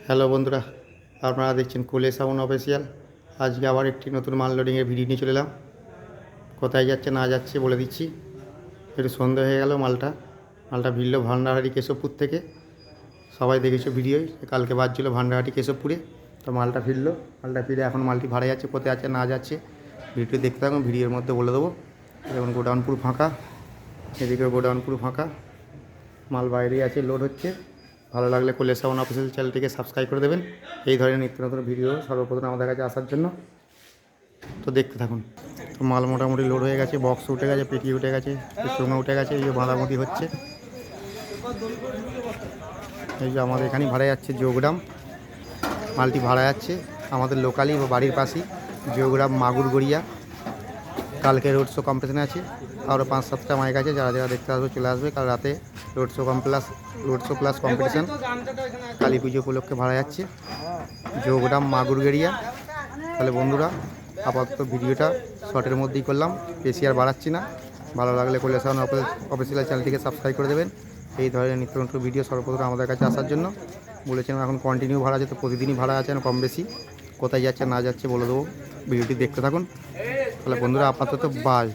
Hello বন্ধুরা, আপনারা দেখছেন কুলে সাউন্ড অফিসিয়াল। আজকে আবার একটি নতুন মাল লোডিংয়ের ভিডিও নিয়ে চলে এলাম। কোথায় যাচ্ছে না যাচ্ছে বলে দিচ্ছি। একটু সন্ধ্যে হয়ে গেল, মালটা ভিড়ল ভান্ডারহাটি কেশবপুর থেকে। সবাই দেখেছো ভিডিওয়, কালকে বাজছিল ভান্ডারহাটি কেশবপুরে। তো মালটা ফিরে এখন মালটি ভাড়া যাচ্ছে, কোথায় যাচ্ছে না যাচ্ছে ভিডিও দেখতে থাকুন। ভিডিওর মধ্যে বলে দেবো। যেমন গোডাউন পুরো ফাঁকা, এদিকে গোডাউন পুরো ফাঁকা, মাল বাইরেই আছে, লোড হচ্ছে। ভালো লাগলে কুলে সাউন্ড অফিসিয়াল চ্যানেলটিকে সাবস্ক্রাইব করে দেবেন এই ধরনের নিত্য নতুন ভিডিও সর্বপ্রথম আমাদের কাছে আসার জন্য। তো দেখতে থাকুন। তো মাল মোটামুটি লোড হয়ে গেছে, বক্স উঠে গেছে, পেটি উঠে গেছে, চোঙা উঠে গেছে, এই যে বাঁধামতি হচ্ছে। এই যে আমাদের এখানেই ভাড়া যাচ্ছে যোগগ্রাম, মালটি ভাড়া যাচ্ছে আমাদের লোকালই বা বাড়ির পাশেই যোগগ্রাম মাগুরগড়িয়া। কালকে রোড শো কম্পিটিশন আছে, আরও 5-7টা মাইক আছে, যারা যারা দেখতে আসবে চলে আসবে। কাল রাতে road show plus competition Kali পুজো উপলক্ষে ভাড়া যাচ্ছে যোগগ্রাম মাগুরগড়িয়া। তাহলে বন্ধুরা, আপাতত ভিডিওটা শর্টের মধ্যেই করলাম, বেশি আর বাড়াচ্ছি না। ভালো লাগলে কুলে সাউন্ড অফিসিয়াল চ্যানেলটিকে সাবস্ক্রাইব করে দেবেন এই ধরনের নিত্য নতুন ভিডিও সর্বপ্রথম আমাদের কাছে আসার জন্য। বলেছিলাম এখন কন্টিনিউ ভাড়া আছে, তো প্রতিদিনই ভাড়া আছে, কম বেশি। কোথায় যাচ্ছে না যাচ্ছে বলে দেবো, ভিডিওটি দেখতে থাকুন। তাহলে বন্ধুরা আপাতত বাই।